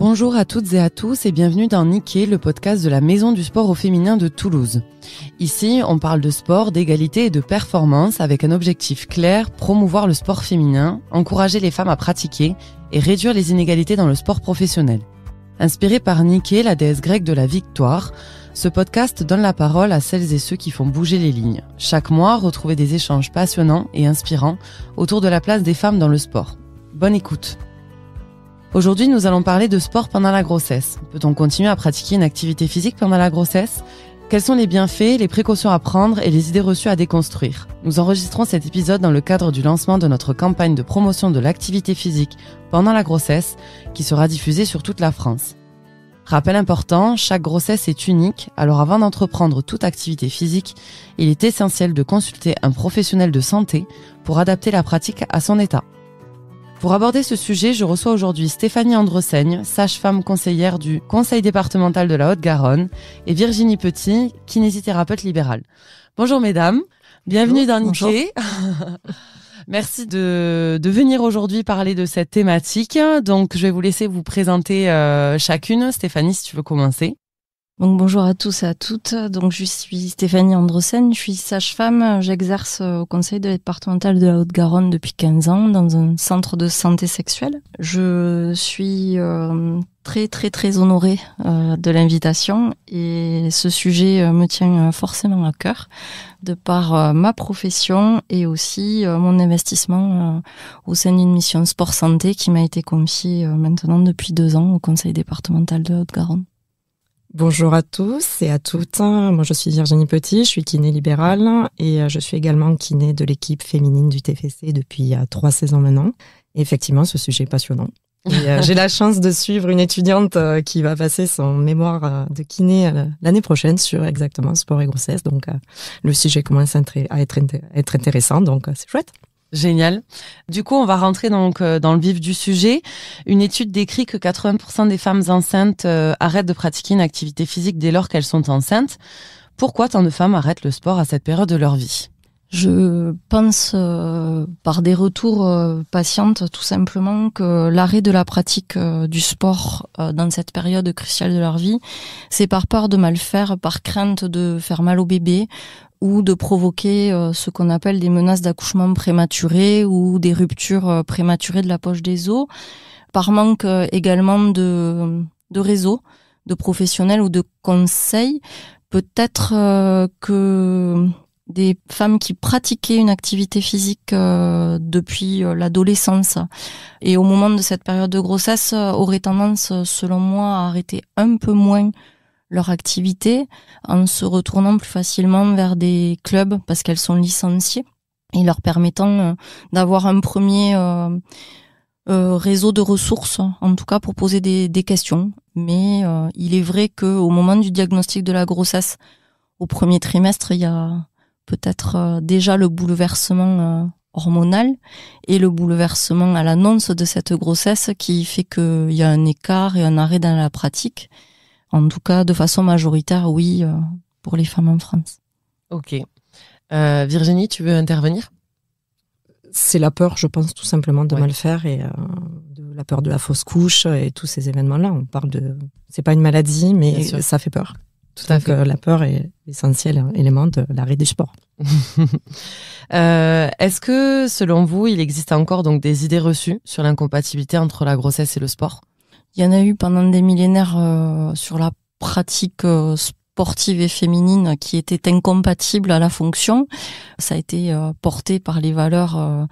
Bonjour à toutes et à tous et bienvenue dans Niqué, le podcast de la Maison du sport au féminin de Toulouse. Ici, on parle de sport, d'égalité et de performance avec un objectif clair, promouvoir le sport féminin, encourager les femmes à pratiquer et réduire les inégalités dans le sport professionnel. Inspiré par Niké, la déesse grecque de la victoire, ce podcast donne la parole à celles et ceux qui font bouger les lignes. Chaque mois, retrouvez des échanges passionnants et inspirants autour de la place des femmes dans le sport. Bonne écoute. Aujourd'hui, nous allons parler de sport pendant la grossesse. Peut-on continuer à pratiquer une activité physique pendant la grossesse ? Quels sont les bienfaits, les précautions à prendre et les idées reçues à déconstruire ? Nous enregistrons cet épisode dans le cadre du lancement de notre campagne de promotion de l'activité physique pendant la grossesse qui sera diffusée sur toute la France. Rappel important, chaque grossesse est unique, alors avant d'entreprendre toute activité physique, il est essentiel de consulter un professionnel de santé pour adapter la pratique à son état. Pour aborder ce sujet, je reçois aujourd'hui Stéphanie Andressaigne, sage-femme conseillère du Conseil départemental de la Haute-Garonne, et Virginie Petit, kinésithérapeute libérale. Bonjour mesdames, bienvenue dans Niqué. Merci de venir aujourd'hui parler de cette thématique. Donc, je vais vous laisser vous présenter chacune. Stéphanie, si tu veux commencer. Donc bonjour à tous et à toutes. Donc je suis Stéphanie Andressaigne, je suis sage-femme, j'exerce au conseil départemental de la Haute-Garonne depuis 15 ans dans un centre de santé sexuelle. Je suis très honorée de l'invitation et ce sujet me tient forcément à cœur de par ma profession et aussi mon investissement au sein d'une mission sport santé qui m'a été confiée maintenant depuis 2 ans au conseil départemental de la Haute-Garonne. Bonjour à tous et à toutes. Moi, je suis Virginie Petit, je suis kiné libérale et je suis également kiné de l'équipe féminine du TFC depuis 3 saisons maintenant. Et effectivement, ce sujet est passionnant. Et j'ai la chance de suivre une étudiante qui va passer son mémoire de kiné l'année prochaine sur exactement sport et grossesse. Donc, le sujet commence à être intéressant, donc c'est chouette. Génial. Du coup, on va rentrer donc dans le vif du sujet. Une étude décrit que 80% des femmes enceintes arrêtent de pratiquer une activité physique dès lors qu'elles sont enceintes. Pourquoi tant de femmes arrêtent le sport à cette période de leur vie ? Je pense par des retours patientes tout simplement que l'arrêt de la pratique du sport dans cette période cruciale de leur vie, c'est par peur de mal faire, par crainte de faire mal au bébé, ou de provoquer ce qu'on appelle des menaces d'accouchement prématuré ou des ruptures prématurées de la poche des os, par manque également de réseau, de professionnels ou de conseils. Peut-être que des femmes qui pratiquaient une activité physique depuis l'adolescence et au moment de cette période de grossesse auraient tendance, selon moi, à arrêter un peu moins leur activité en se retournant plus facilement vers des clubs parce qu'elles sont licenciées et leur permettant d'avoir un premier réseau de ressources, en tout cas pour poser des questions. Mais il est vrai qu'au moment du diagnostic de la grossesse, au premier trimestre, il y a peut-être déjà le bouleversement hormonal et le bouleversement à l'annonce de cette grossesse qui fait qu'il y a un écart et un arrêt dans la pratique. En tout cas, de façon majoritaire, oui, pour les femmes en France. Ok. Virginie, tu veux intervenir ? C'est la peur, je pense, tout simplement de mal faire et de la peur de la fausse couche et tous ces événements-là. On parle de... C'est pas une maladie, mais ça fait peur. Tout à fait. La peur est l'essentiel élément de l'arrêt du sport. Est-ce que, selon vous, il existe encore donc des idées reçues sur l'incompatibilité entre la grossesse et le sport ? Il y en a eu pendant des millénaires sur la pratique sportive et féminine qui était incompatible à la fonction. Ça a été porté par les valeurs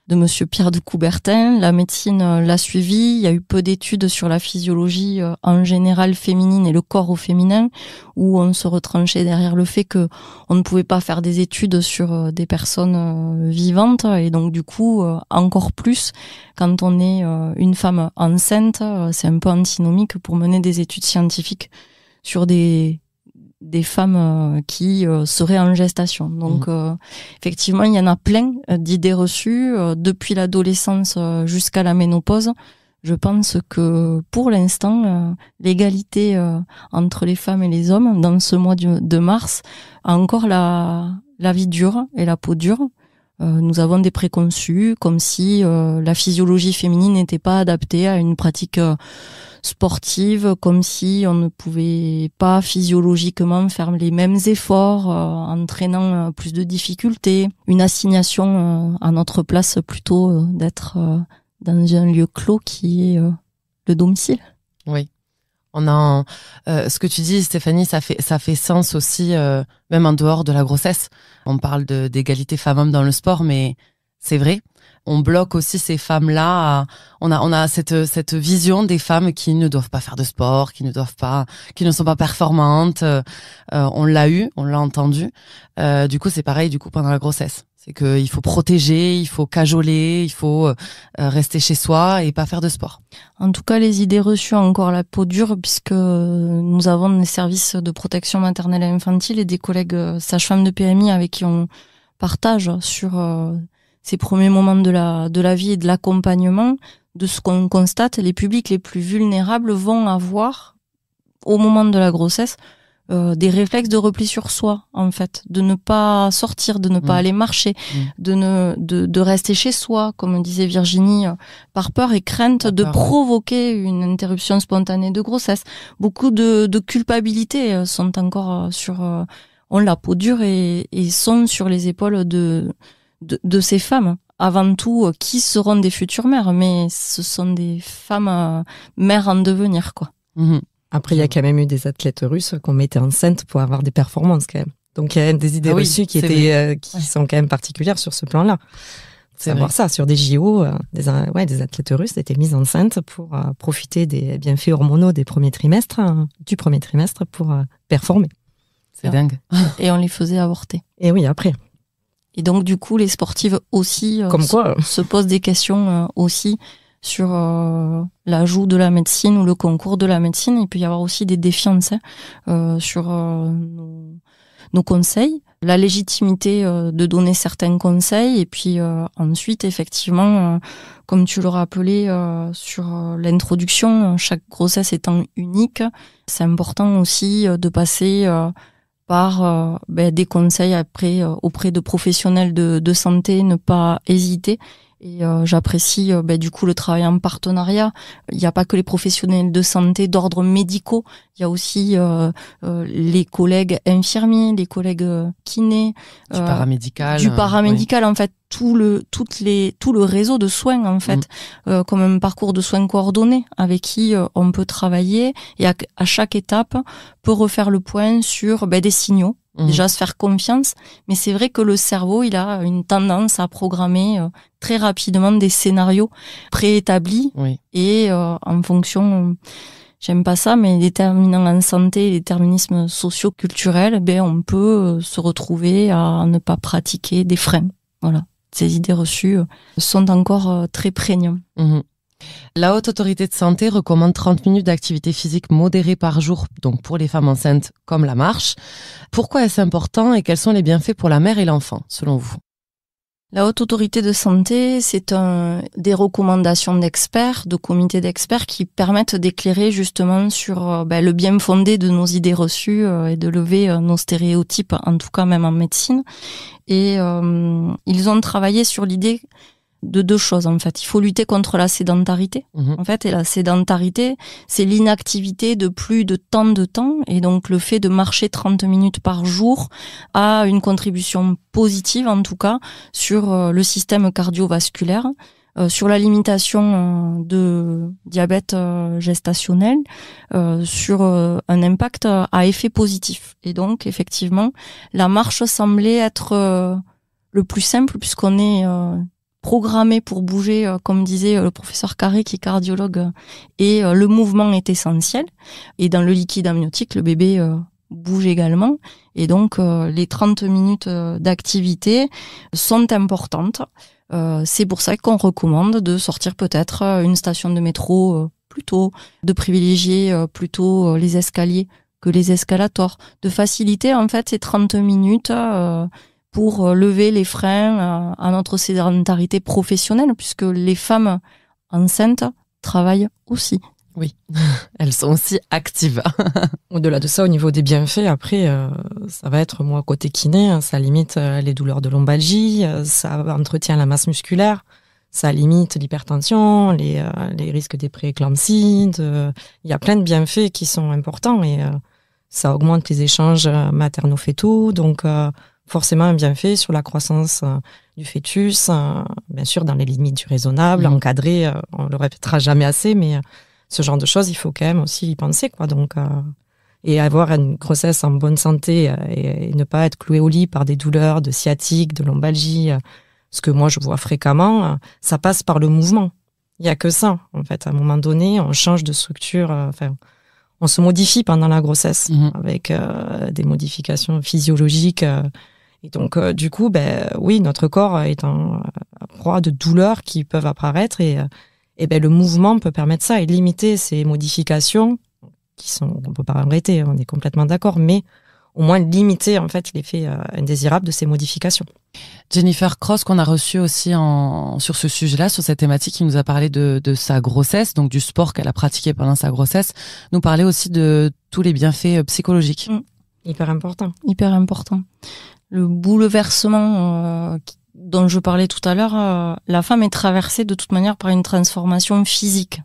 de monsieur Pierre de Coubertin. La médecine l'a suivi. Il y a eu peu d'études sur la physiologie en général féminine et le corps au féminin, où on se retranchait derrière le fait que on ne pouvait pas faire des études sur des personnes vivantes. Et donc du coup, encore plus, quand on est une femme enceinte, c'est un peu antinomique pour mener des études scientifiques sur des femmes qui seraient en gestation. Donc effectivement, il y en a plein d'idées reçues depuis l'adolescence jusqu'à la ménopause. Je pense que pour l'instant, l'égalité entre les femmes et les hommes dans ce mois de mars a encore la vie dure et la peau dure. Nous avons des préconçus, comme si la physiologie féminine n'était pas adaptée à une pratique sportive, comme si on ne pouvait pas physiologiquement faire les mêmes efforts, entraînant plus de difficultés. Une assignation à notre place plutôt d'être dans un lieu clos qui est le domicile. Oui. Ce que tu dis, Stéphanie, ça fait sens aussi, même en dehors de la grossesse. On parle d'égalité femmes-hommes dans le sport, mais c'est vrai. On bloque aussi ces femmes-là. On a cette vision des femmes qui ne doivent pas faire de sport, qui ne sont pas performantes. On l'a entendu. Du coup, c'est pareil. Du coup, pendant la grossesse, c'est que il faut protéger, il faut cajoler, il faut rester chez soi et pas faire de sport. En tout cas, les idées reçues ont encore la peau dure, puisque nous avons des services de protection maternelle et infantile et des collègues sages-femmes de PMI avec qui on partage sur ces premiers moments de la vie et de l'accompagnement. De ce qu'on constate, les publics les plus vulnérables vont avoir, au moment de la grossesse, des réflexes de repli sur soi, en fait, de ne pas sortir, de ne pas aller marcher, de rester chez soi, comme disait Virginie, par peur et crainte de provoquer une interruption spontanée de grossesse. Beaucoup de culpabilité sont encore ont la peau dure et sont sur les épaules de ces femmes. Avant tout, qui seront des futures mères, mais ce sont des femmes mères en devenir, quoi. Mmh. Après, il y a quand même eu des athlètes russes qu'on mettait enceintes pour avoir des performances quand même. Donc, il y a des idées reçues qui sont quand même particulières sur ce plan-là. Savoir ça, sur des JO, des athlètes russes étaient mises enceintes pour profiter des bienfaits hormonaux du premier trimestre pour performer. C'est dingue. Et on les faisait avorter. Et oui, après. Et donc, du coup, les sportives aussi se posent des questions aussi sur l'ajout de la médecine ou le concours de la médecine. Il peut y avoir aussi des défiances sur nos conseils, la légitimité de donner certains conseils, et puis ensuite, effectivement, comme tu le rappelais sur l'introduction, chaque grossesse étant unique, c'est important aussi de passer par des conseils après auprès de professionnels de santé, ne pas hésiter. Et j'apprécie du coup le travail en partenariat. Il n'y a pas que les professionnels de santé d'ordre médicaux, il y a aussi les collègues infirmiers, les collègues kinés, du paramédical, oui. En fait, tout le réseau de soins en fait, comme un parcours de soins coordonnés avec qui on peut travailler et à chaque étape peut refaire le point sur des signaux. Déjà se faire confiance, mais c'est vrai que le cerveau, il a une tendance à programmer très rapidement des scénarios préétablis et en fonction, j'aime pas ça, mais déterminants en santé, les déterminismes socio-culturels, on peut se retrouver à ne pas pratiquer des freins. Voilà, ces idées reçues sont encore très prégnantes. La Haute Autorité de Santé recommande 30 minutes d'activité physique modérée par jour, donc pour les femmes enceintes comme la marche. Pourquoi est-ce important et quels sont les bienfaits pour la mère et l'enfant, selon vous ? La Haute Autorité de Santé, c'est des recommandations d'experts, de comités d'experts qui permettent d'éclairer justement sur le bien fondé de nos idées reçues et de lever nos stéréotypes, en tout cas même en médecine. Et ils ont travaillé sur l'idée de deux choses, en fait. Il faut lutter contre la sédentarité. En fait, et la sédentarité, c'est l'inactivité de plus de tant de temps. Et donc, le fait de marcher 30 minutes par jour a une contribution positive, en tout cas, sur le système cardiovasculaire, sur la limitation de diabète gestationnel, sur un impact à effet positif. Et donc, effectivement, la marche semblait être le plus simple, puisqu'on est programmé pour bouger, comme disait le professeur Carré, qui est cardiologue, et le mouvement est essentiel. Et dans le liquide amniotique, le bébé bouge également. Et donc, les 30 minutes d'activité sont importantes. C'est pour ça qu'on recommande de sortir peut-être une station de métro plus tôt, de privilégier plutôt les escaliers que les escalators, de faciliter en fait ces 30 minutes pour lever les freins à notre sédentarité professionnelle, puisque les femmes enceintes travaillent aussi. Oui, elles sont aussi actives. Au-delà de ça, au niveau des bienfaits, après, ça va être, moi, côté kiné, ça limite les douleurs de lombalgie, ça entretient la masse musculaire, ça limite l'hypertension, les risques des prééclampsies. Il y a plein de bienfaits qui sont importants et ça augmente les échanges materno-fétaux. Donc, forcément, un bienfait sur la croissance du fœtus, bien sûr, dans les limites du raisonnable, encadré, on le répétera jamais assez, mais ce genre de choses, il faut quand même aussi y penser, quoi. Donc, et avoir une grossesse en bonne santé et ne pas être cloué au lit par des douleurs de sciatique, de lombalgie, ce que moi je vois fréquemment, ça passe par le mouvement. Il y a que ça, en fait. À un moment donné, on change de structure, on se modifie pendant la grossesse avec des modifications physiologiques. Et donc, du coup, oui, notre corps est en proie de douleurs qui peuvent apparaître et le mouvement peut permettre ça et limiter ces modifications qui sont, on peut pas arrêter, on est complètement d'accord, mais au moins limiter en fait l'effet indésirable de ces modifications. Jennifer Cross, qu'on a reçue aussi sur ce sujet-là, sur cette thématique, qui nous a parlé de sa grossesse, donc du sport qu'elle a pratiqué pendant sa grossesse, nous parlait aussi de tous les bienfaits psychologiques. Hyper important. Hyper important. Le bouleversement dont je parlais tout à l'heure, la femme est traversée de toute manière par une transformation physique.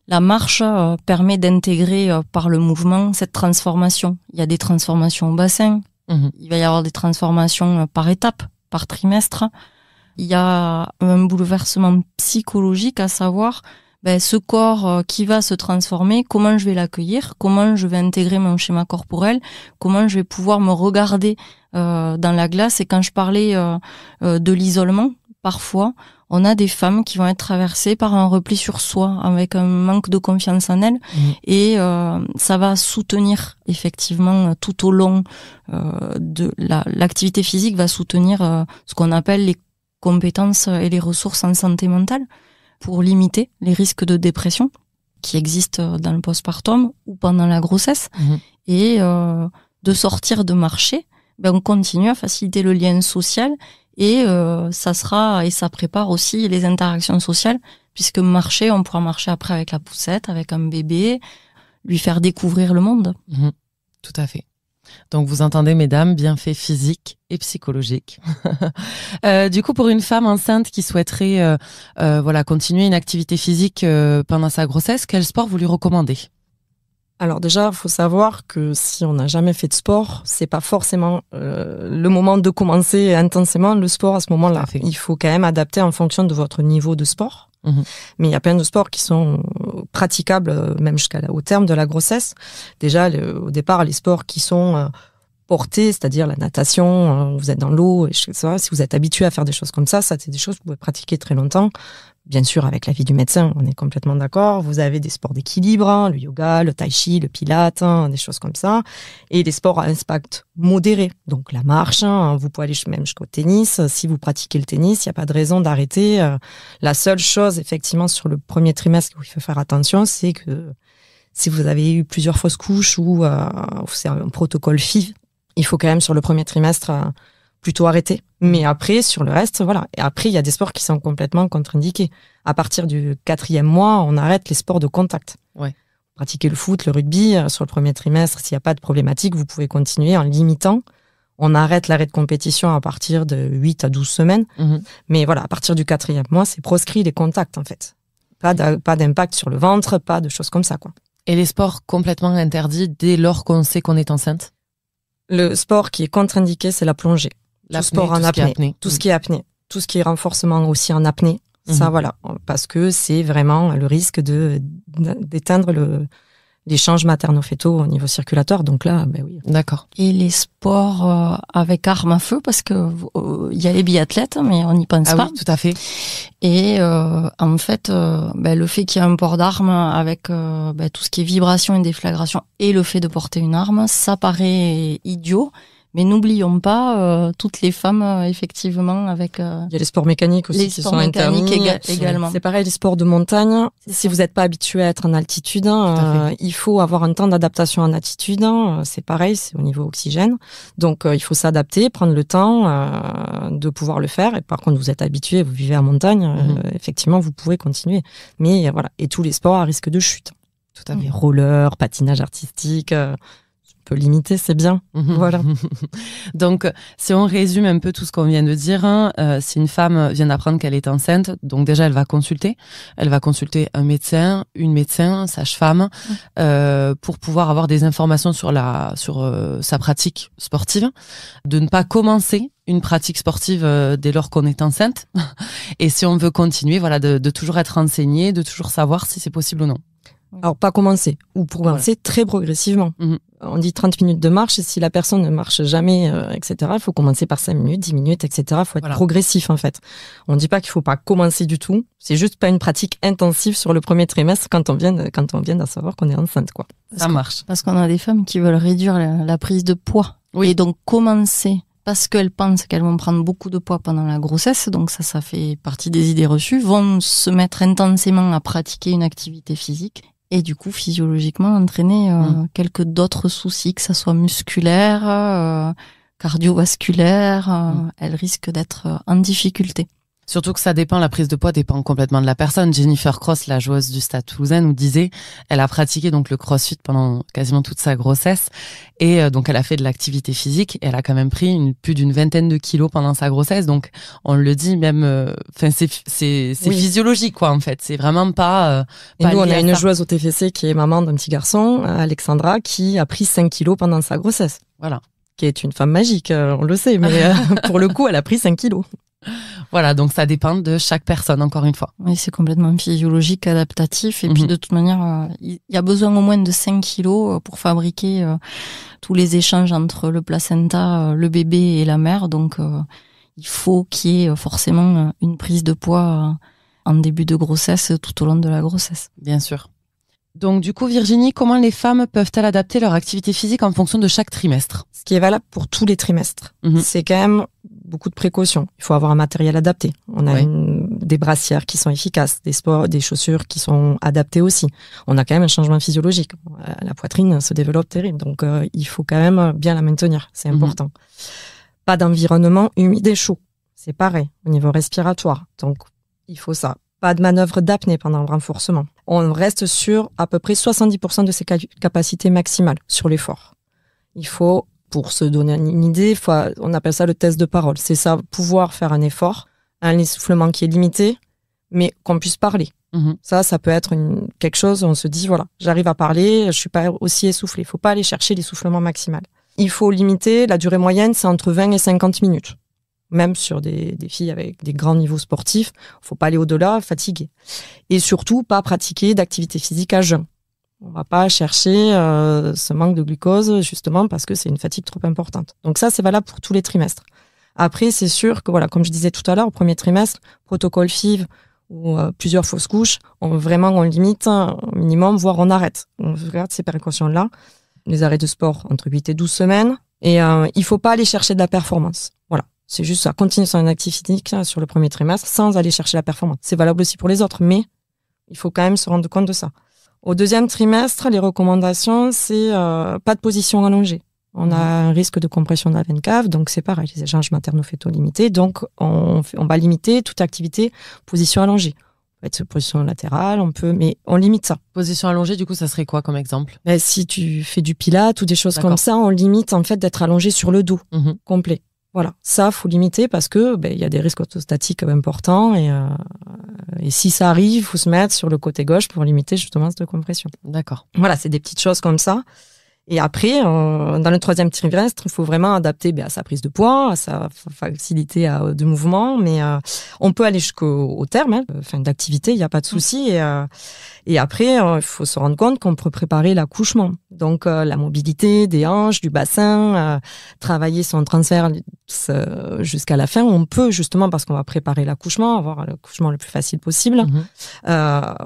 La marche permet d'intégrer par le mouvement cette transformation. Il y a des transformations au bassin, il va y avoir des transformations par étapes, par trimestre. Il y a un bouleversement psychologique, à savoir ce corps qui va se transformer, comment je vais l'accueillir, comment je vais intégrer mon schéma corporel, comment je vais pouvoir me regarder dans la glace. Et quand je parlais de l'isolement, parfois, on a des femmes qui vont être traversées par un repli sur soi, avec un manque de confiance en elles. Et ça va soutenir, effectivement, tout au long de l'activité physique, va soutenir ce qu'on appelle les compétences et les ressources en santé mentale pour limiter les risques de dépression qui existent dans le postpartum ou pendant la grossesse. Et de sortir de marcher, on continue à faciliter le lien social. Et ça prépare aussi les interactions sociales, puisque marcher, on pourra marcher après avec la poussette, avec un bébé, lui faire découvrir le monde. Tout à fait. Donc vous entendez, mesdames, bienfaits physiques et psychologiques. Du coup, pour une femme enceinte qui souhaiterait continuer une activité physique pendant sa grossesse, quel sport vous lui recommandez ? Alors déjà, il faut savoir que si on n'a jamais fait de sport, c'est pas forcément le moment de commencer intensément le sport à ce moment-là. Il faut quand même adapter en fonction de votre niveau de sport. Mais il y a plein de sports qui sont praticables même jusqu'au terme de la grossesse. Déjà, au départ, les sports qui sont portés, c'est-à-dire la natation, vous êtes dans l'eau, et si vous êtes habitué à faire des choses comme ça, c'est des choses que vous pouvez pratiquer très longtemps. Bien sûr, avec l'avis du médecin, on est complètement d'accord. Vous avez des sports d'équilibre, le yoga, le tai chi, le pilate, des choses comme ça. Et des sports à impact modéré. Donc la marche, vous pouvez aller même jusqu'au tennis. Si vous pratiquez le tennis, il n'y a pas de raison d'arrêter. La seule chose, effectivement, sur le premier trimestre où il faut faire attention, c'est que si vous avez eu plusieurs fausses couches ou c'est un protocole FIV, il faut quand même sur le premier trimestre plutôt arrêter. Mais après, sur le reste, voilà. Et après, il y a des sports qui sont complètement contre-indiqués. À partir du 4e mois, on arrête les sports de contact. Pratiquer le foot, le rugby, sur le premier trimestre, s'il n'y a pas de problématique, vous pouvez continuer en limitant. On arrête l'arrêt de compétition à partir de 8 à 12 semaines. Mais voilà, à partir du 4e mois, c'est proscrit les contacts, en fait. Pas d'impact sur le ventre, pas de choses comme ça, quoi. Et les sports complètement interdits dès lors qu'on sait qu'on est enceinte ? Le sport qui est contre-indiqué, c'est la plongée. Tout sport en apnée. Tout ce qui est apnée. Tout ce qui est renforcement aussi en apnée. Ça, voilà. Parce que c'est vraiment le risque d'éteindre l'échange materno-fétaux au niveau circulatoire. Donc là, oui. D'accord. Et les sports avec armes à feu, parce que il y a les biathlètes, mais on n'y pense pas. Oui, tout à fait. Et en fait, le fait qu'il y ait un port d'arme avec tout ce qui est vibration et déflagration et le fait de porter une arme, ça paraît idiot. Mais n'oublions pas toutes les femmes, effectivement, avec... Il y a les sports mécaniques aussi qui sont internis. Également. C'est pareil, les sports de montagne. Si vous n'êtes pas habitué à être en altitude, il faut avoir un temps d'adaptation en altitude. C'est pareil, c'est au niveau oxygène. Donc, il faut s'adapter, prendre le temps de pouvoir le faire. Et par contre, vous êtes habitué, vous vivez en montagne, effectivement, vous pouvez continuer. Mais voilà, et tous les sports à risque de chute. Tout à fait. Roller, patinage artistique... peut limiter, c'est bien. Voilà. Donc, si on résume un peu tout ce qu'on vient de dire, si une femme vient d'apprendre qu'elle est enceinte, donc déjà elle va consulter un médecin, une médecin, sage-femme, pour pouvoir avoir des informations sur sa pratique sportive, de ne pas commencer une pratique sportive dès lors qu'on est enceinte, et si on veut continuer, voilà, de toujours être renseigné, de toujours savoir si c'est possible ou non. Alors, pas commencer, ou commencer très progressivement. On dit 30 minutes de marche, et si la personne ne marche jamais, etc., il faut commencer par 5 minutes, 10 minutes, etc. Il faut être progressif, en fait. On ne dit pas qu'il ne faut pas commencer du tout. C'est juste pas une pratique intensive sur le premier trimestre quand on vient d'en savoir qu'on est enceinte, quoi. Ça marche. Parce qu'on a des femmes qui veulent réduire la prise de poids. Oui. Et donc, commencer parce qu'elles pensent qu'elles vont prendre beaucoup de poids pendant la grossesse, donc ça fait partie des idées reçues, vont se mettre intensément à pratiquer une activité physique. Et du coup, physiologiquement, entraîner quelques d'autres soucis, que ça soit musculaire, cardiovasculaire, elles risquent d'être en difficulté. Surtout que la prise de poids dépend complètement de la personne. Jennifer Cross, la joueuse du Stade Toulousain, nous disait, elle a pratiqué donc le crossfit pendant quasiment toute sa grossesse, et donc elle a fait de l'activité physique, et elle a quand même pris plus d'une 20aine de kilos pendant sa grossesse. Donc on le dit même, c'est physiologique, quoi, en fait. C'est vraiment pas. Et nous, on a une joueuse au TFC qui est maman d'un petit garçon, Alexandra, qui a pris 5 kilos pendant sa grossesse. Voilà. Qui est une femme magique, on le sait, mais pour le coup, elle a pris 5 kilos. Voilà, donc ça dépend de chaque personne, encore une fois. Oui, c'est complètement physiologique, adaptatif. Et puis de toute manière, il y a besoin au moins de 5 kilos pour fabriquer tous les échanges entre le placenta, le bébé et la mère. Donc, il faut qu'il y ait forcément une prise de poids en début de grossesse, tout au long de la grossesse. Bien sûr. Donc du coup, Virginie, comment les femmes peuvent-elles adapter leur activité physique en fonction de chaque trimestre ? Ce qui est valable pour tous les trimestres, c'est quand même beaucoup de précautions. Il faut avoir un matériel adapté. On a des brassières qui sont efficaces, des chaussures qui sont adaptées aussi. On a quand même un changement physiologique. La poitrine se développe terrible, donc il faut quand même bien la maintenir. C'est important. Pas d'environnement humide et chaud. C'est pareil au niveau respiratoire. Donc il faut ça. Pas de manœuvre d'apnée pendant le renforcement. On reste sur à peu près 70% de ses capacités maximales sur l'effort. Il faut, pour se donner une idée, on appelle ça le test de parole. C'est ça, pouvoir faire un effort, un essoufflement qui est limité, mais qu'on puisse parler. Ça peut être quelque chose où on se dit, voilà, j'arrive à parler, je suis pas aussi essoufflé. Il faut pas aller chercher l'essoufflement maximal. Il faut limiter, la durée moyenne, c'est entre 20 et 50 minutes. Même sur des filles avec des grands niveaux sportifs, faut pas aller au-delà, fatigué. Et surtout, pas pratiquer d'activité physique à jeun. On va pas chercher ce manque de glucose, justement, parce que c'est une fatigue trop importante. Donc ça, c'est valable pour tous les trimestres. Après, c'est sûr que, voilà, comme je disais tout à l'heure, au premier trimestre, protocole FIV ou plusieurs fausses couches, on limite au minimum, voire on arrête. On regarde ces précautions-là. Les arrêts de sport entre 8 et 12 semaines. Et il faut pas aller chercher de la performance. Voilà. C'est juste ça, continuer son activité physique sur le premier trimestre sans aller chercher la performance. C'est valable aussi pour les autres, mais il faut quand même se rendre compte de ça. Au deuxième trimestre, les recommandations, c'est pas de position allongée. On a un risque de compression de la veine cave, donc c'est pareil, les échanges materno-fétaux limités. Donc on va limiter toute activité position allongée. On peut être position latérale, mais on limite ça. Position allongée, du coup, ça serait quoi comme exemple ? Si tu fais du pilates ou des choses comme ça, on limite en fait d'être allongé sur le dos complet. Voilà, ça faut limiter parce que il y a des risques orthostatiques importants et si ça arrive, il faut se mettre sur le côté gauche pour limiter justement cette compression. D'accord. Voilà, c'est des petites choses comme ça. Et après, dans le troisième trimestre, il faut vraiment adapter à sa prise de poids, à sa facilité de mouvement, mais on peut aller jusqu'au terme, fin d'activité, il n'y a pas de souci. Et après, il faut se rendre compte qu'on peut préparer l'accouchement. Donc, la mobilité des hanches, du bassin, travailler son transfert jusqu'à la fin. On peut, justement, parce qu'on va préparer l'accouchement, avoir l'accouchement le plus facile possible.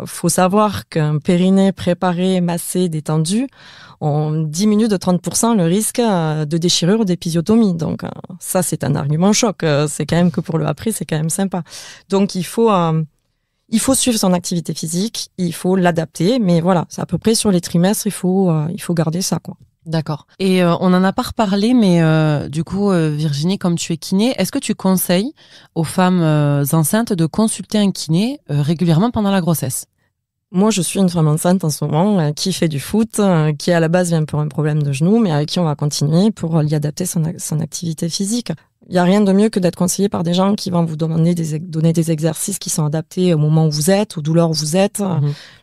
Faut savoir qu'un périnée préparé, massé, détendu, on diminue de 30% le risque de déchirure ou d'épisiotomie. Donc ça, c'est un argument choc. C'est quand même que pour le après, c'est quand même sympa. Donc il faut suivre son activité physique, il faut l'adapter, mais voilà, c'est à peu près sur les trimestres, il faut garder ça, quoi. D'accord. Et on en a pas reparlé, mais du coup, Virginie, comme tu es kiné, est-ce que tu conseilles aux femmes enceintes de consulter un kiné régulièrement pendant la grossesse? Moi, je suis une femme enceinte en ce moment qui fait du foot, qui à la base vient pour un problème de genou, mais avec qui on va continuer pour y adapter son activité physique. Il n'y a rien de mieux que d'être conseillé par des gens qui vont vous donner des exercices qui sont adaptés au moment où vous êtes, aux douleurs où vous êtes.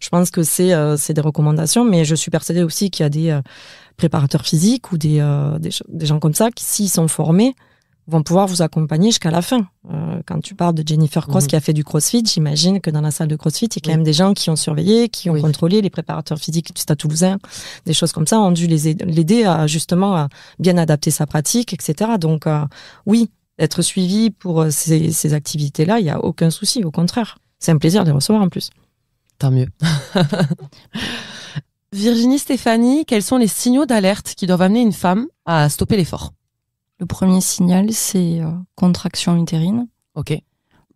Je pense que c'est des recommandations, mais je suis persuadée aussi qu'il y a des préparateurs physiques ou des gens comme ça qui, s'ils sont formés, vont pouvoir vous accompagner jusqu'à la fin. Quand tu parles de Jennifer Cross qui a fait du CrossFit, j'imagine que dans la salle de CrossFit, il y a quand même des gens qui ont surveillé, qui ont contrôlé, les préparateurs physiques du Stade Toulousain, des choses comme ça ont dû l'aider à justement à bien adapter sa pratique, etc. Donc oui, être suivi pour ces activités-là, il n'y a aucun souci, au contraire. C'est un plaisir de les recevoir en plus. Tant mieux. Virginie, Stéphanie, quels sont les signaux d'alerte qui doivent amener une femme à stopper l'effort? Le premier signal, c'est contraction utérine. Ok.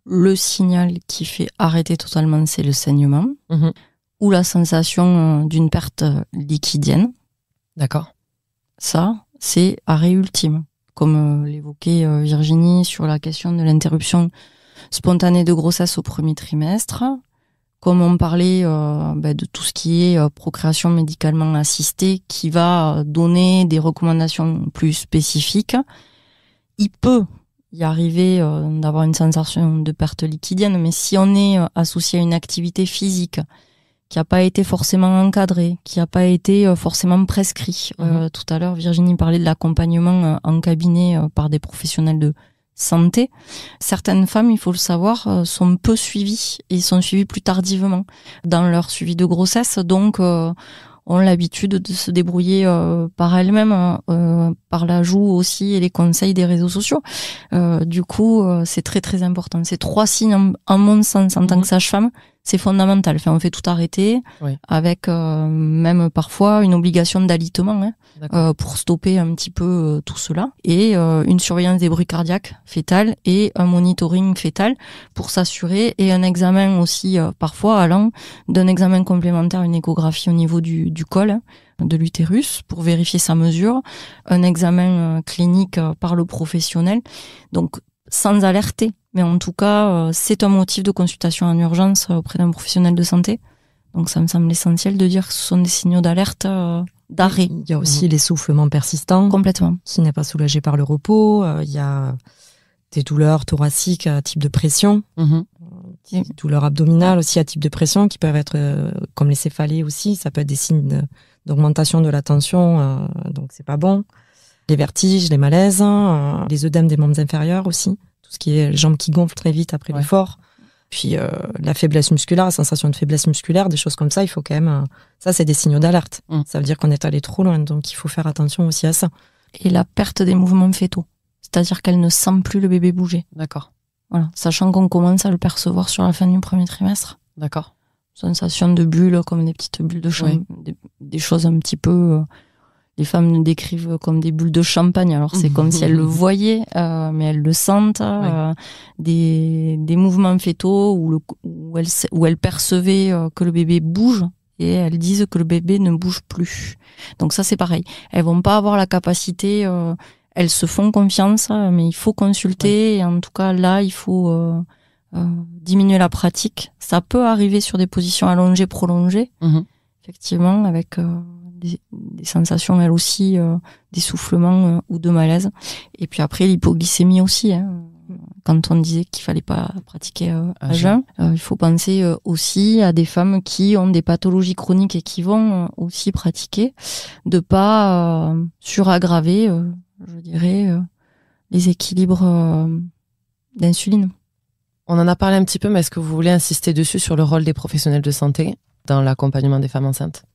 Le signal qui fait arrêter totalement, c'est le saignement ou la sensation d'une perte liquidienne. D'accord. Ça, c'est arrêt ultime. Comme l'évoquait Virginie sur la question de l'interruption spontanée de grossesse au premier trimestre. Comme on parlait de tout ce qui est procréation médicalement assistée, qui va donner des recommandations plus spécifiques, il peut y arriver d'avoir une sensation de perte liquidienne, mais si on est associé à une activité physique qui n'a pas été forcément encadrée, qui n'a pas été forcément prescrit, tout à l'heure Virginie parlait de l'accompagnement en cabinet par des professionnels de santé. Certaines femmes, il faut le savoir, sont peu suivies et sont suivies plus tardivement dans leur suivi de grossesse, donc ont l'habitude de se débrouiller par elles-mêmes, par l'ajout aussi et les conseils des réseaux sociaux. Du coup, c'est très très important. Ces 3 signes, en mon sens, en tant que sage-femme, c'est fondamental. Enfin, on fait tout arrêter, avec même parfois une obligation d'alitement pour stopper un petit peu tout cela, et une surveillance des bruits cardiaques fétales et un monitoring fœtal pour s'assurer, et un examen aussi parfois allant d'un examen complémentaire, une échographie au niveau du col, de l'utérus, pour vérifier sa mesure, un examen clinique par le professionnel, donc sans alerter. Mais en tout cas, c'est un motif de consultation en urgence auprès d'un professionnel de santé. Donc ça me semble essentiel de dire que ce sont des signaux d'alerte, d'arrêt. Il y a aussi l'essoufflement persistant. Complètement. Qui n'est pas soulagé par le repos. Il y a des douleurs thoraciques à type de pression. Des douleurs abdominales aussi à type de pression qui peuvent être, comme les céphalées aussi, ça peut être des signes d'augmentation de la tension, donc c'est pas bon. Les vertiges, les malaises, les œdèmes des membres inférieurs aussi. Ce qui est les jambes qui gonflent très vite après l'effort. Puis la faiblesse musculaire, la sensation de faiblesse musculaire, des choses comme ça, il faut quand même... ça, c'est des signaux d'alerte. Ça veut dire qu'on est allé trop loin, donc il faut faire attention aussi à ça. Et la perte des mouvements fœtaux, c'est-à-dire qu'elle ne sent plus le bébé bouger. D'accord. Voilà, sachant qu'on commence à le percevoir sur la fin du premier trimestre. D'accord. Sensation de bulles, comme des petites bulles de champagne, des choses un petit peu... les femmes le décrivent comme des bulles de champagne. Alors c'est comme si elles le voyaient, mais elles le sentent. Des mouvements fœtaux où elles percevaient que le bébé bouge, et elles disent que le bébé ne bouge plus. Donc ça, c'est pareil. Elles vont pas avoir la capacité. Elles se font confiance, mais il faut consulter. Et en tout cas, là, il faut diminuer la pratique. Ça peut arriver sur des positions allongées, prolongées, effectivement, avec des sensations, elles aussi, d'essoufflement ou de malaise. Et puis après, l'hypoglycémie aussi. Quand on disait qu'il fallait pas pratiquer à jeun, il faut penser aussi à des femmes qui ont des pathologies chroniques et qui vont aussi pratiquer, de pas suraggraver, je dirais, les équilibres d'insuline. On en a parlé un petit peu, mais est-ce que vous voulez insister dessus sur le rôle des professionnels de santé dans l'accompagnement des femmes enceintes?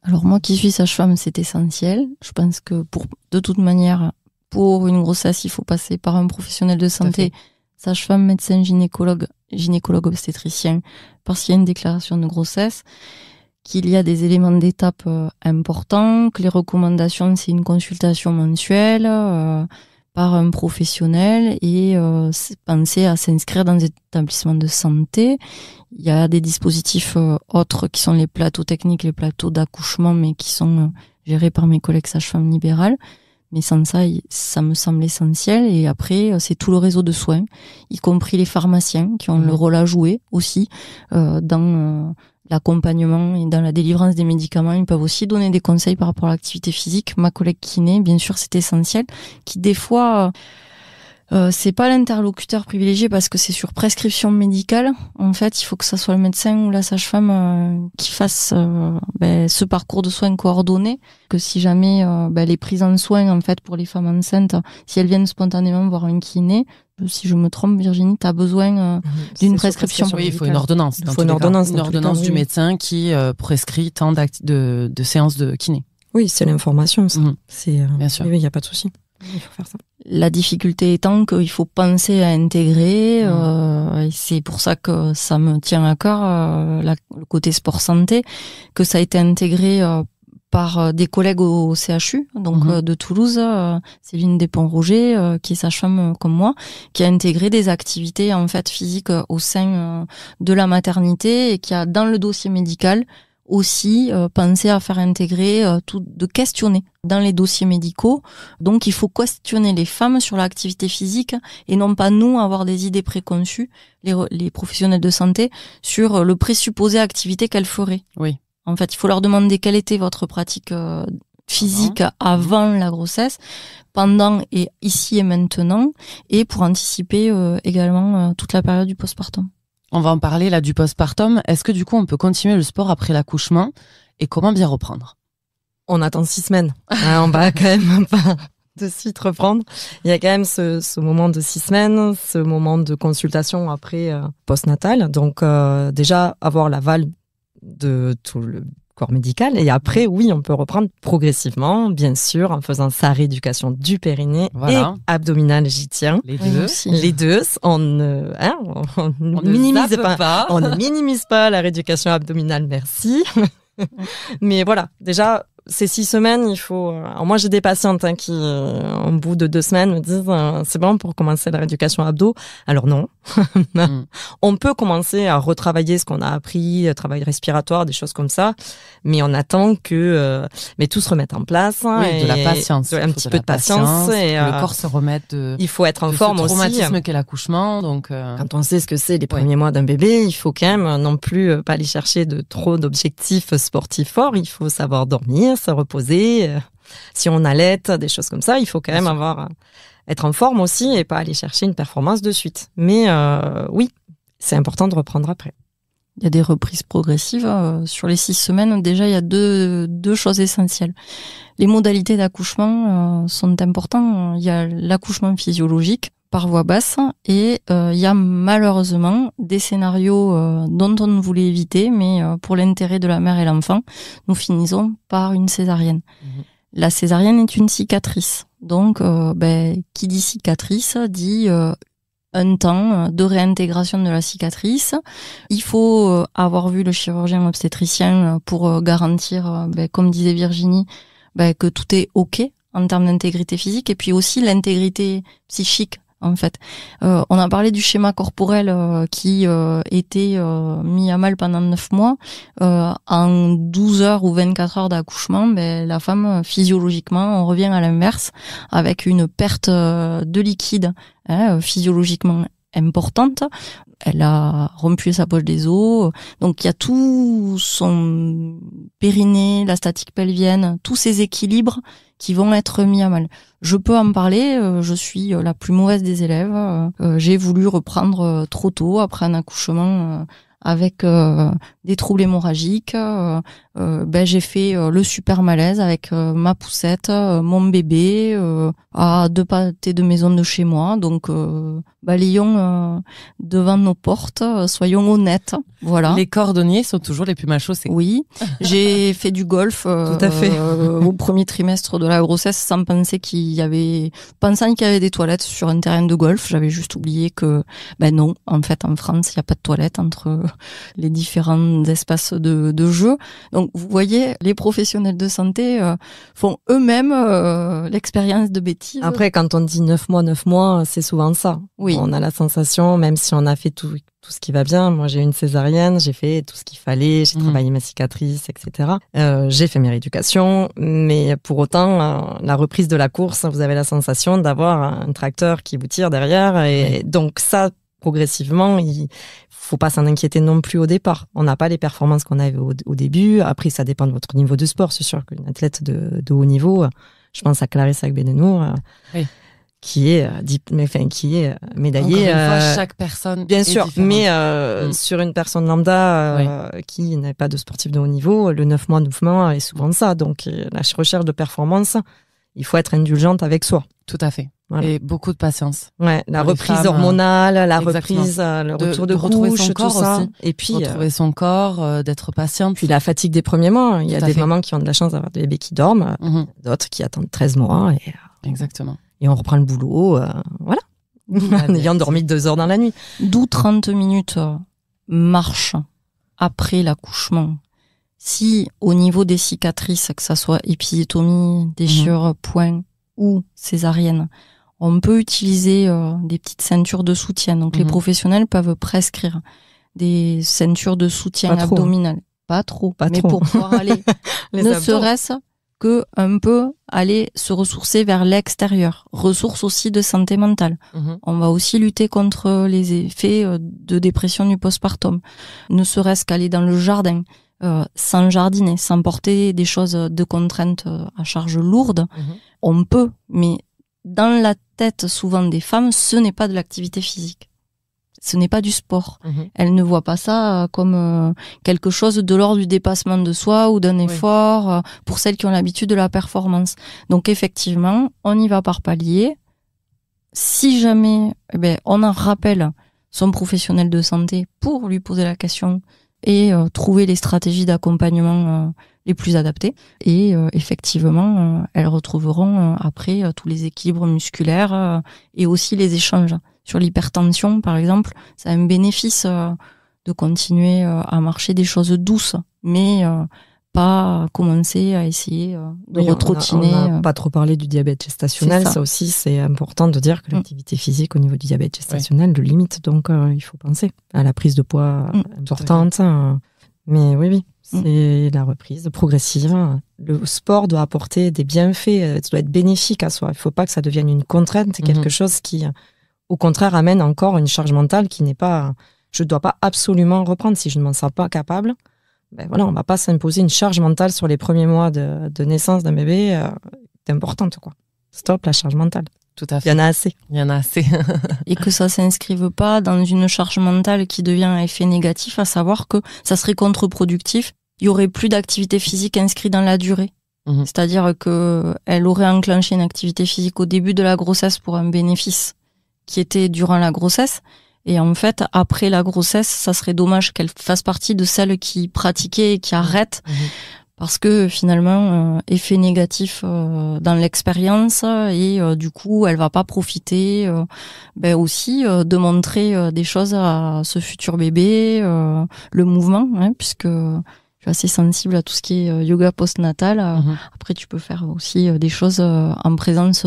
Alors moi qui suis sage-femme, c'est essentiel. Je pense que de toute manière, pour une grossesse, il faut passer par un professionnel de santé, sage-femme, médecin, gynécologue obstétricien, parce qu'il y a une déclaration de grossesse qu'il y a des éléments d'étape importants, que les recommandations, c'est une consultation mensuelle par un professionnel et penser à s'inscrire dans des établissements de santé. Il y a des dispositifs autres qui sont les plateaux techniques, les plateaux d'accouchement, mais qui sont gérés par mes collègues sages-femmes libérales. Mais sans ça, ça me semble essentiel. Et après, c'est tout le réseau de soins, y compris les pharmaciens qui ont le rôle à jouer aussi dans l'accompagnement et dans la délivrance des médicaments. Ils peuvent aussi donner des conseils par rapport à l'activité physique. Ma collègue kiné, bien sûr, c'est essentiel, qui des fois... c'est pas l'interlocuteur privilégié parce que c'est sur prescription médicale. En fait, il faut que ça soit le médecin ou la sage-femme qui fasse ce parcours de soins coordonné. Que si jamais les prises en soins, en fait, pour les femmes enceintes, si elles viennent spontanément voir un kiné, si je me trompe, Virginie, tu as besoin d'une prescription. Oui, il faut une ordonnance. Il faut une ordonnance. Une ordonnance du médecin qui prescrit tant de séances de kiné. Oui, c'est l'information, ça. Bien sûr. Oui, il n'y a pas de souci. Il faut faire ça. La difficulté étant qu'il faut penser à intégrer, et c'est pour ça que ça me tient à cœur, le côté sport-santé, que ça a été intégré par des collègues au CHU, donc de Toulouse, Céline Despont-Roger, qui est sage-femme comme moi, qui a intégré des activités en fait physiques au sein de la maternité et qui a dans le dossier médical aussi penser à faire intégrer de questionner dans les dossiers médicaux. Donc il faut questionner les femmes sur l'activité physique et non pas nous avoir des idées préconçues, les professionnels de santé, sur le présupposé activité qu'elles feraient. Oui. En fait, il faut leur demander quelle était votre pratique physique avant la grossesse, pendant et ici et maintenant, et pour anticiper également toute la période du postpartum. On va en parler là du postpartum. Est-ce que du coup on peut continuer le sport après l'accouchement et comment bien reprendre? On attend 6 semaines. On va quand même pas de suite reprendre. Il y a quand même ce moment de 6 semaines, ce moment de consultation après postnatal. Donc déjà avoir l'aval de tout le corps médical et après oui on peut reprendre progressivement bien sûr en faisant sa rééducation du périnée et abdominal, j'y tiens les deux on ne minimise pas on ne minimise pas la rééducation abdominale, merci. Mais voilà, déjà ces 6 semaines, il faut... Alors moi, j'ai des patientes qui, au bout de 2 semaines, me disent c'est bon pour commencer la rééducation abdos. Alors non. On peut commencer à retravailler ce qu'on a appris, travail respiratoire, des choses comme ça, mais on attend que mais tout se remette en place. Oui, de la patience. Un petit peu de patience. Et, le corps se remette il faut être en forme aussi. Ce traumatisme qu'est l'accouchement. Donc, quand on sait ce que c'est les premiers mois d'un bébé, il faut quand même non plus pas aller chercher trop d'objectifs sportifs forts. Il faut savoir dormir, se reposer. Si on allait, des choses comme ça, il faut quand même être en forme aussi et pas aller chercher une performance de suite. Mais oui, c'est important de reprendre après. Il y a des reprises progressives. Sur les 6 semaines, déjà, il y a deux choses essentielles. Les modalités d'accouchement sont importantes. Il y a l'accouchement physiologique par voie basse et il y a malheureusement des scénarios dont on voulait éviter, mais pour l'intérêt de la mère et l'enfant, nous finissons par une césarienne. La césarienne est une cicatrice. Donc, qui dit cicatrice dit un temps de réintégration de la cicatrice. Il faut avoir vu le chirurgien obstétricien pour garantir, comme disait Virginie, que tout est OK en termes d'intégrité physique et puis aussi l'intégrité psychique. En fait, on a parlé du schéma corporel qui était mis à mal pendant 9 mois. En 12 heures ou 24 heures d'accouchement, la femme, physiologiquement, on revient à l'inverse avec une perte de liquide physiologiquement importante. Elle a rompu sa poche des os. Donc, il y a tout son périnée, la statique pelvienne, tous ces équilibres qui vont être mis à mal. Je peux en parler, je suis la plus mauvaise des élèves. J'ai voulu reprendre trop tôt après un accouchement avec des troubles hémorragiques. J'ai fait le super malaise avec ma poussette, mon bébé, à 2 pâtés de maison de chez moi. Donc, balayons devant nos portes, soyons honnêtes. Voilà. Les cordonniers sont toujours les plus mal chaussés. Oui, j'ai fait du golf tout à fait. Au premier trimestre de la grossesse sans penser pensant qu'il y avait des toilettes sur un terrain de golf. J'avais juste oublié que, non, en fait, en France, il n'y a pas de toilettes entre les différents espaces de jeu. Donc vous voyez, les professionnels de santé font eux-mêmes l'expérience de bêtises. Après, quand on dit 9 mois, c'est souvent ça. Oui. On a la sensation, même si on a fait tout ce qui va bien. Moi, j'ai eu une césarienne, j'ai fait tout ce qu'il fallait, j'ai travaillé ma cicatrice, etc. J'ai fait mes rééducations, mais pour autant, la reprise de la course, vous avez la sensation d'avoir un tracteur qui vous tire derrière. Et donc ça, progressivement, il faut pas s'en inquiéter non plus au départ. On n'a pas les performances qu'on avait au début. Après, ça dépend de votre niveau de sport. C'est sûr qu'une athlète de haut niveau, je pense à Clarissa Benenour, qui est médaillée. Encore une fois, chaque personne bien est sûr, différente. Mais sur une personne lambda qui n'est pas de sportif de haut niveau, le 9 mois est souvent ça. Donc la recherche de performance, il faut être indulgente avec soi. Tout à fait. Voilà. Et beaucoup de patience. Ouais, la Pour les reprise femmes, hormonale, la exactement. reprise, le retour de retrouver couche, son tout corps ça. aussi. Et puis Retrouver son corps, d'être patiente. puis la fatigue des premiers mois. Il y a Tout à des fait. mamans qui ont de la chance d'avoir des bébés qui dorment, d'autres qui attendent 13 mois Exactement. et on reprend le boulot, voilà. En ayant dormi 2 heures dans la nuit. D'où 30 minutes marche après l'accouchement. Si au niveau des cicatrices, que ça soit épisiotomie, déchirure, point ou césarienne, on peut utiliser des petites ceintures de soutien. Donc les professionnels peuvent prescrire des ceintures de soutien abdominal. Pas trop, mais pour pouvoir aller ne serait-ce que un peu aller se ressourcer vers l'extérieur. Ressources aussi de santé mentale. On va aussi lutter contre les effets de dépression du postpartum. Ne serait-ce qu'aller dans le jardin, sans jardiner, sans porter des choses de contraintes à charge lourde. On peut, mais dans la tête souvent des femmes, ce n'est pas de l'activité physique. Ce n'est pas du sport. Elles ne voient pas ça comme quelque chose de l'ordre du dépassement de soi ou d'un effort pour celles qui ont l'habitude de la performance. Donc effectivement, on y va par palier. Si jamais on en rappelle son professionnel de santé pour lui poser la question et trouver les stratégies d'accompagnement les plus adaptées. Et effectivement, elles retrouveront après tous les équilibres musculaires et aussi les échanges. Sur l'hypertension, par exemple, ça a un bénéfice de continuer à marcher des choses douces, mais pas commencer à essayer de retrottiner. On n'a pas trop parlé du diabète gestationnel. Ça aussi, c'est important de dire que l'activité physique au niveau du diabète gestationnel le limite. Donc, il faut penser à la prise de poids importante. Mais oui, c'est la reprise progressive. Le sport doit apporter des bienfaits, ça doit être bénéfique à soi. Il ne faut pas que ça devienne une contrainte, c'est quelque chose qui, au contraire, amène encore une charge mentale qui n'est pas... Je ne dois pas absolument reprendre si je ne m'en sens pas capable. On ne va pas s'imposer une charge mentale sur les premiers mois de naissance d'un bébé. C'est importante, quoi. Stop la charge mentale. Tout à fait. Il y en a assez. Il y en a assez. Et que ça s'inscrive pas dans une charge mentale qui devient un effet négatif, à savoir que ça serait contre-productif. Il y aurait plus d'activité physique inscrite dans la durée. C'est-à-dire que elle aurait enclenché une activité physique au début de la grossesse pour un bénéfice qui était durant la grossesse. Et en fait, après la grossesse, ça serait dommage qu'elle fasse partie de celles qui pratiquaient et qui arrêtent. Parce que finalement, effet négatif dans l'expérience et du coup, elle va pas profiter aussi de montrer des choses à ce futur bébé, le mouvement, puisque je suis assez sensible à tout ce qui est yoga postnatal. Après, tu peux faire aussi des choses en présence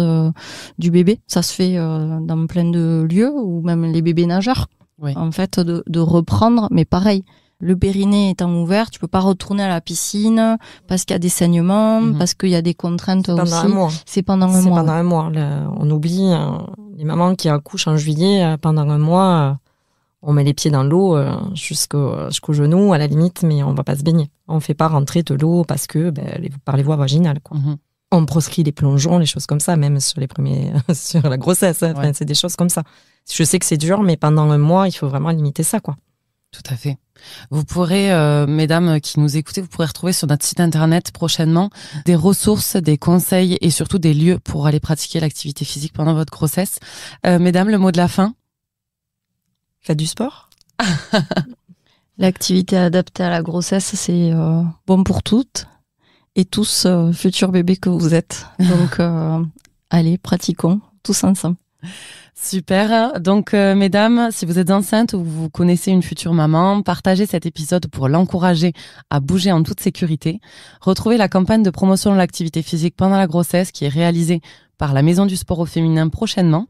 du bébé. Ça se fait dans plein de lieux, ou même les bébés nageurs. En fait, de reprendre, mais pareil. Le périnée étant ouvert, tu peux pas retourner à la piscine parce qu'il y a des saignements, parce qu'il y a des contraintes aussi. C'est pendant un mois. C'est pendant un mois. On oublie les mamans qui accouchent en juillet, pendant un mois, on met les pieds dans l'eau jusqu'au genou à la limite, mais on va pas se baigner. On fait pas rentrer de l'eau parce que par les voies vaginales, quoi. On proscrit les plongeons, les choses comme ça, même sur les premiers sur la grossesse. Enfin, c'est des choses comme ça. Je sais que c'est dur, mais pendant un mois, il faut vraiment limiter ça, quoi. Tout à fait. Vous pourrez, mesdames qui nous écoutez, vous pourrez retrouver sur notre site internet prochainement des ressources, des conseils et surtout des lieux pour aller pratiquer l'activité physique pendant votre grossesse. Mesdames, le mot de la fin? Faites du sport. L'activité adaptée à la grossesse, c'est bon pour toutes et tous futurs bébés que vous êtes. Donc, allez, pratiquons tous ensemble. Super. Donc, mesdames, si vous êtes enceinte ou vous connaissez une future maman, partagez cet épisode pour l'encourager à bouger en toute sécurité. Retrouvez la campagne de promotion de l'activité physique pendant la grossesse qui est réalisée par la Maison du Sport au Féminin prochainement.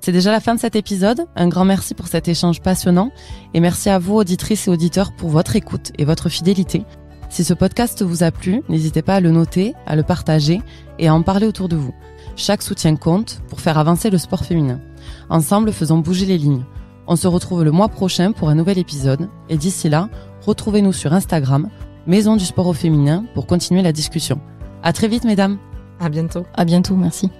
C'est déjà la fin de cet épisode. Un grand merci pour cet échange passionnant et merci à vous, auditrices et auditeurs, pour votre écoute et votre fidélité. Si ce podcast vous a plu, n'hésitez pas à le noter, à le partager et à en parler autour de vous. Chaque soutien compte pour faire avancer le sport féminin. Ensemble, faisons bouger les lignes. On se retrouve le mois prochain pour un nouvel épisode. Et d'ici là, retrouvez-nous sur Instagram, Maison du Sport au Féminin, pour continuer la discussion. À très vite, mesdames. À bientôt. À bientôt, merci.